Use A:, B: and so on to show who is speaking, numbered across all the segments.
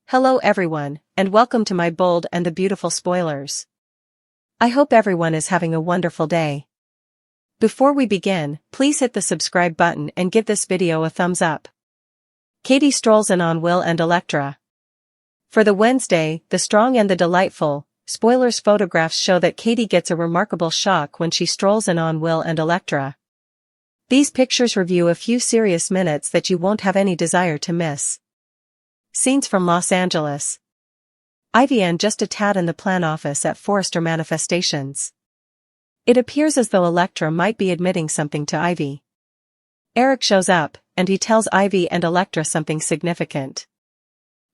A: Hello everyone, and welcome to my bold and the beautiful spoilers. I hope everyone is having a wonderful day. Before we begin, please hit the subscribe button and give this video a thumbs up. Katie strolls in on Will and Electra. For the Wednesday, the Strong and the Delightful, spoilers photographs show that Katie gets a remarkable shock when she strolls in on Will and Electra. These pictures review a few serious minutes that you won't have any desire to miss. Scenes from Los Angeles. Ivy and just a tad in the plan office at Forrester Manifestations. It appears as though Electra might be admitting something to Ivy. Eric shows up, and he tells Ivy and Electra something significant.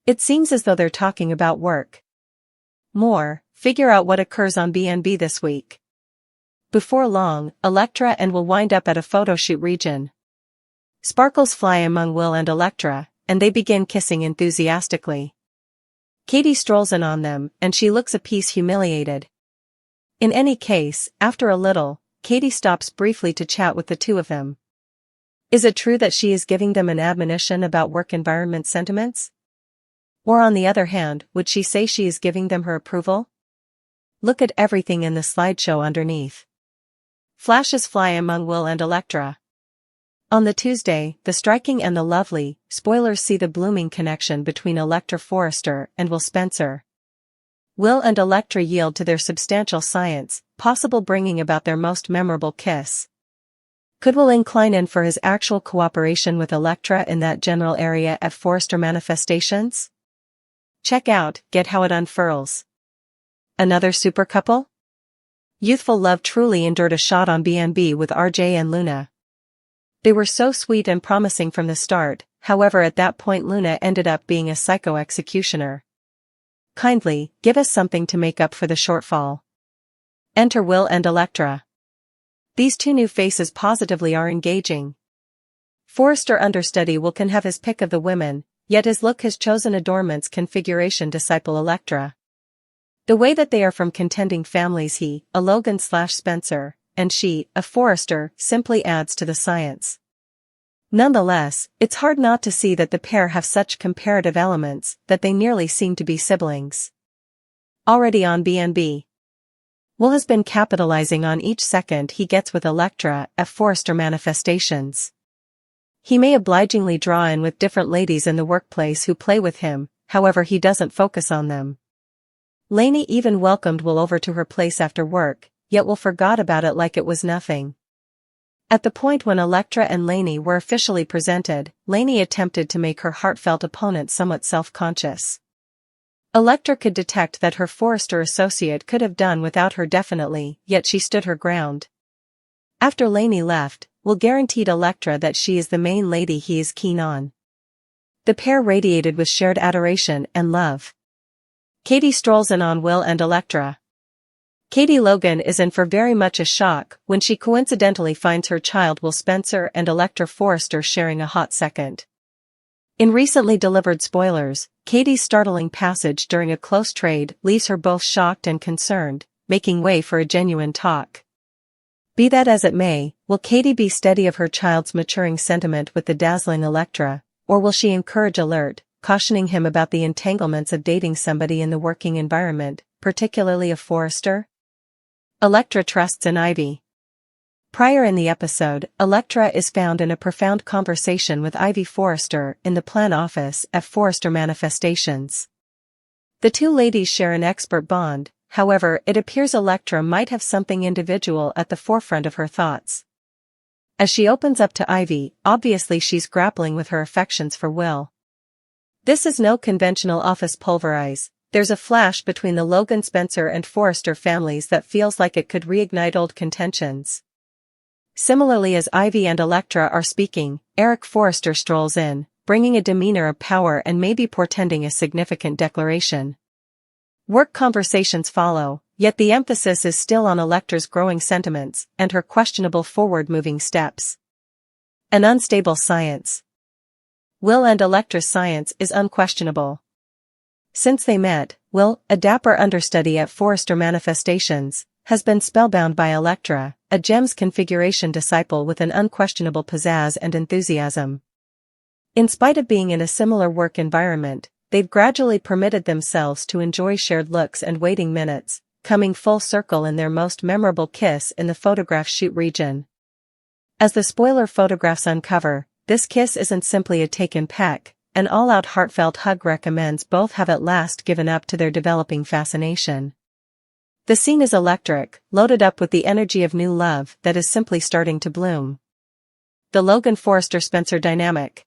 A: It seems as though they're talking about work. Figure out what occurs on B&B this week. Before long, Electra and Will wind up at a photo shoot region. Sparkles fly among Will and Electra, and they begin kissing enthusiastically. Katie strolls in on them, and she looks a piece humiliated. In any case, after a little, Katie stops briefly to chat with the two of them. Is it true that she is giving them an admonition about work environment sentiments? Or on the other hand, would she say she is giving them her approval? Look at everything in the slideshow underneath. Flashes fly among Will and Electra. On the Tuesday, the Striking and the Lovely, spoilers see the blooming connection between Electra Forrester and Will Spencer. Will and Electra yield to their substantial science, possible bringing about their most memorable kiss. Could Will incline in for his actual cooperation with Electra in that general area at Forrester Manifestations? Check out, get how it unfurls. Another super couple? Youthful love truly endured a shot on B&B with RJ and Luna. They were so sweet and promising from the start, however at that point Luna ended up being a psycho executioner. Kindly, give us something to make up for the shortfall. Enter Will and Electra. These two new faces positively are engaging. Forrester understudy Will can have his pick of the women, yet his look has chosen adornment's configuration disciple Electra. The way that they are from contending families, he, a Logan/Spencer, and she, a Forrester, simply adds to the science. Nonetheless, it's hard not to see that the pair have such comparative elements that they nearly seem to be siblings. Already on B&B. Will has been capitalizing on each second he gets with Electra at Forrester Manifestations. He may obligingly draw in with different ladies in the workplace who play with him, however he doesn't focus on them. Lainey even welcomed Will over to her place after work, yet Will forgot about it like it was nothing. At the point when Electra and Lainey were officially presented, Lainey attempted to make her heartfelt opponent somewhat self-conscious. Electra could detect that her Forrester associate could have done without her definitely, yet she stood her ground. After Lainey left, Will guaranteed Electra that she is the main lady he is keen on. The pair radiated with shared adoration and love. Katie strolls in on Will and Electra. Katie Logan is in for very much a shock when she coincidentally finds her child Will Spencer and Electra Forrester sharing a hot second. In recently delivered spoilers, Katie's startling passage during a close trade leaves her both shocked and concerned, making way for a genuine talk. Be that as it may, will Katie be steady of her child's maturing sentiment with the dazzling Electra, or will she encourage alert, cautioning him about the entanglements of dating somebody in the working environment, particularly a Forrester? Electra trusts in Ivy. Prior in the episode, Electra is found in a profound conversation with Ivy Forrester in the plan office at Forrester Manifestations. The two ladies share an expert bond, however it appears Electra might have something individual at the forefront of her thoughts. As she opens up to Ivy, obviously she's grappling with her affections for Will. This is no conventional office pulverize. There's a flash between the Logan Spencer and Forrester families that feels like it could reignite old contentions. Similarly, as Ivy and Electra are speaking, Eric Forrester strolls in, bringing a demeanor of power and maybe portending a significant declaration. Work conversations follow, yet the emphasis is still on Electra's growing sentiments and her questionable forward-moving steps. An unstable science. Will and Electra's science is unquestionable. Since they met, Will, a dapper understudy at Forrester Manifestations, has been spellbound by Electra, a gem's configuration disciple with an unquestionable pizzazz and enthusiasm. In spite of being in a similar work environment, they've gradually permitted themselves to enjoy shared looks and waiting minutes, coming full circle in their most memorable kiss in the photograph shoot region. As the spoiler photographs uncover, this kiss isn't simply a taken peck, an all-out heartfelt hug recommends both have at last given up to their developing fascination. The scene is electric, loaded up with the energy of new love that is simply starting to bloom. The Logan-Forrester-Spencer dynamic.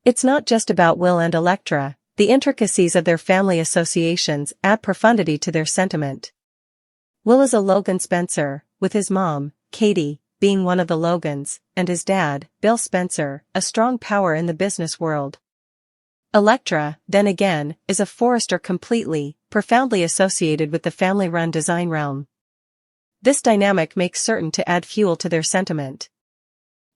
A: It's not just about Will and Electra, the intricacies of their family associations add profundity to their sentiment. Will is a Logan Spencer, with his mom, Katie, being one of the Logans, and his dad, Bill Spencer, a strong power in the business world. Electra, then again, is a Forrester completely, profoundly associated with the family-run design realm. This dynamic makes certain to add fuel to their sentiment.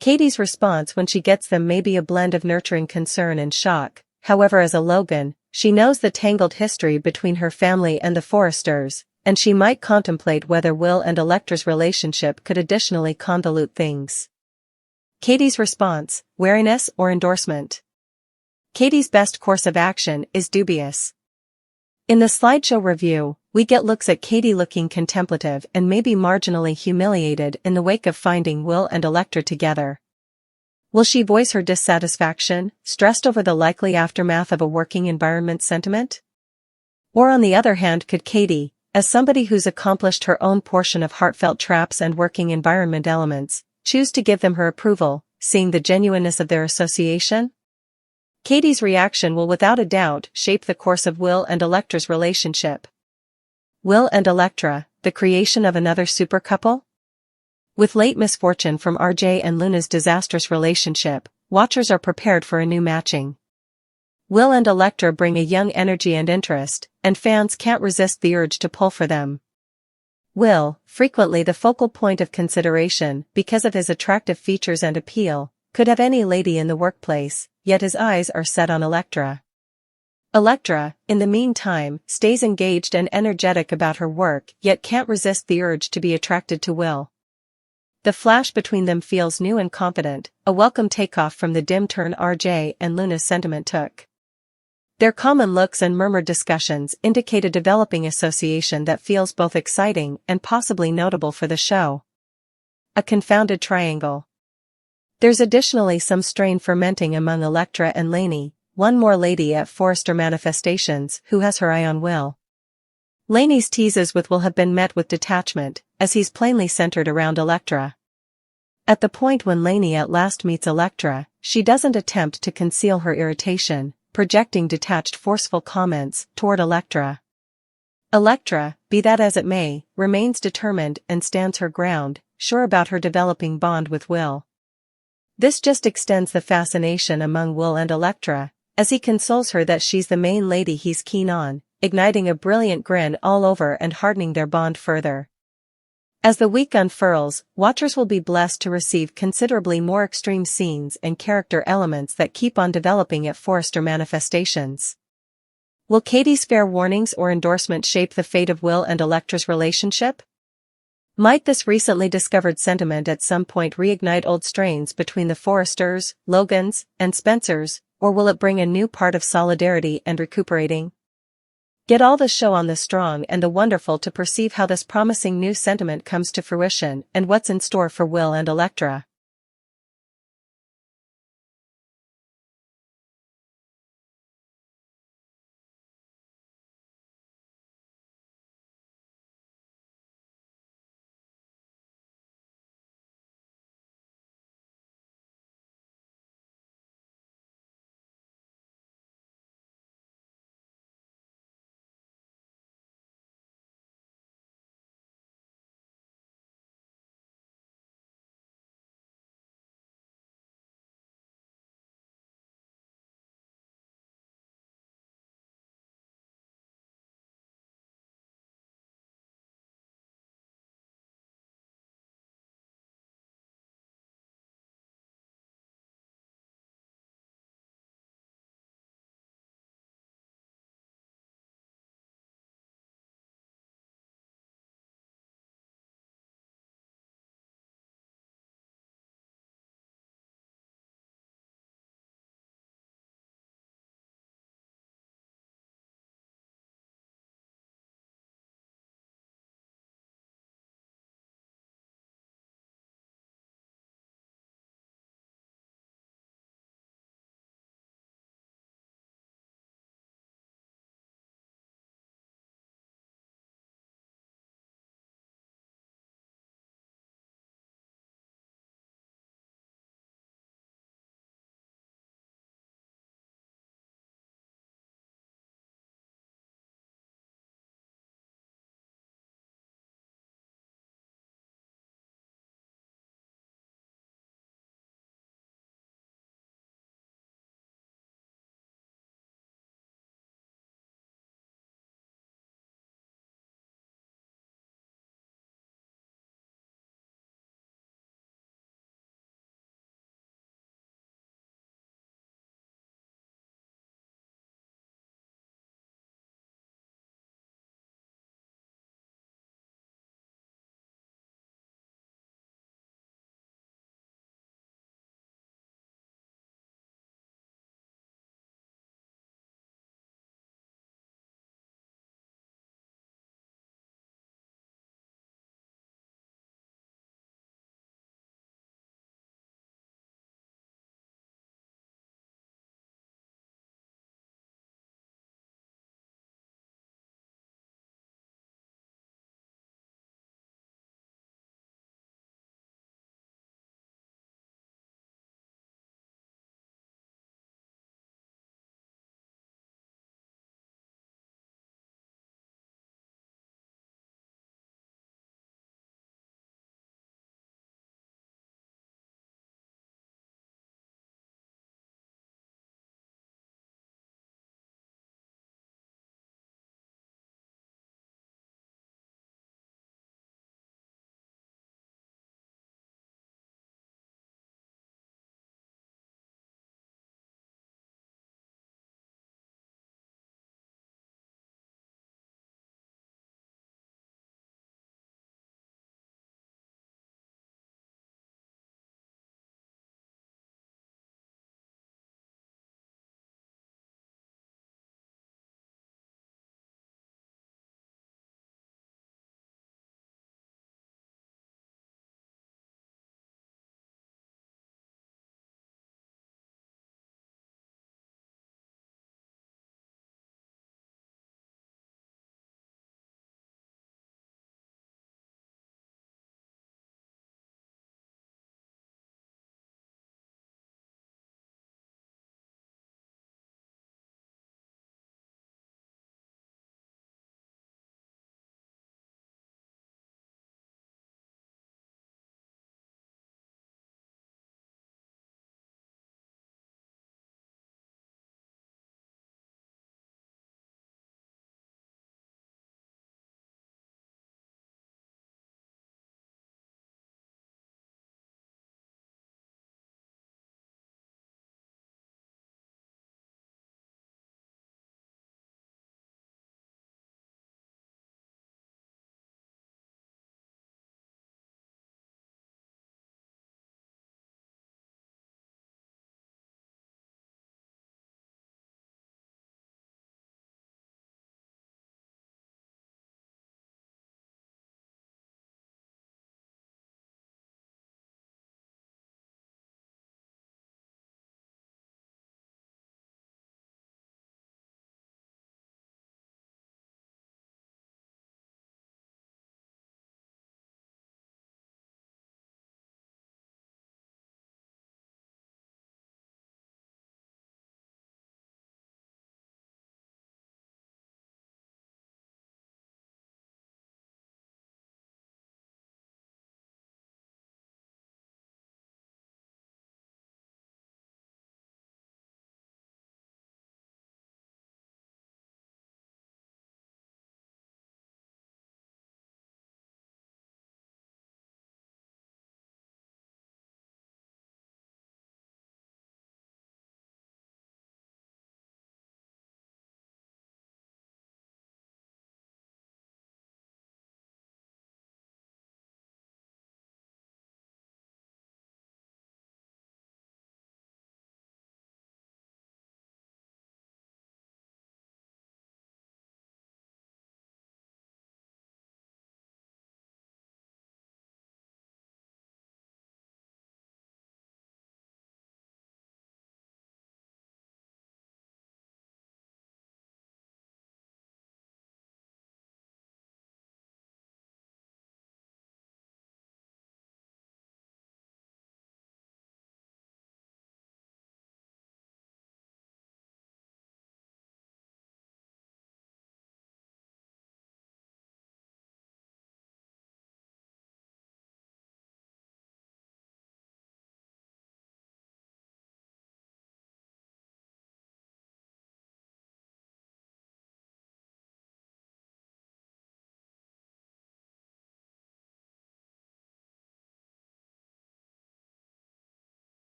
A: Katie's response when she gets them may be a blend of nurturing concern and shock, however as a Logan, she knows the tangled history between her family and the Forresters, and she might contemplate whether Will and Electra's relationship could additionally convolute things. Katie's response, wariness or endorsement. Katie's best course of action is dubious. In the slideshow review, we get looks at Katie looking contemplative and maybe marginally humiliated in the wake of finding Will and Electra together. Will she voice her dissatisfaction, stressed over the likely aftermath of a working environment sentiment? Or on the other hand, could Katie, as somebody who's accomplished her own portion of heartfelt traps and working environment elements, choose to give them her approval, seeing the genuineness of their association? Katie's reaction will without a doubt shape the course of Will and Electra's relationship. Will and Electra, the creation of another super couple? With late misfortune from RJ and Luna's disastrous relationship, watchers are prepared for a new matching. Will and Electra bring a young energy and interest, and fans can't resist the urge to pull for them. Will, frequently the focal point of consideration because of his attractive features and appeal, could have any lady in the workplace, yet his eyes are set on Electra. Electra, in the meantime, stays engaged and energetic about her work yet can't resist the urge to be attracted to Will. The flash between them feels new and confident, a welcome takeoff from the dim turn RJ and Luna's sentiment took. Their common looks and murmured discussions indicate a developing association that feels both exciting and possibly notable for the show. A confounded triangle. There's additionally some strain fermenting among Electra and Lainey, one more lady at Forrester Manifestations who has her eye on Will. Lainey's teases with Will have been met with detachment, as he's plainly centered around Electra. At the point when Lainey at last meets Electra, she doesn't attempt to conceal her irritation, projecting detached forceful comments toward Electra. Electra, be that as it may, remains determined and stands her ground, sure about her developing bond with Will. This just extends the fascination among Will and Electra, as he consoles her that she's the main lady he's keen on, igniting a brilliant grin all over and hardening their bond further. As the week unfurls, watchers will be blessed to receive considerably more extreme scenes and character elements that keep on developing at Forrester Manifestations. Will Katie's fair warnings or endorsement shape the fate of Will and Electra's relationship? Might this recently discovered sentiment at some point reignite old strains between the Forresters, Logans, and Spencers, or will it bring a new part of solidarity and recuperating? Get all the show on the strong and the wonderful to perceive how this promising new sentiment comes to fruition and what's in store for Will and Electra.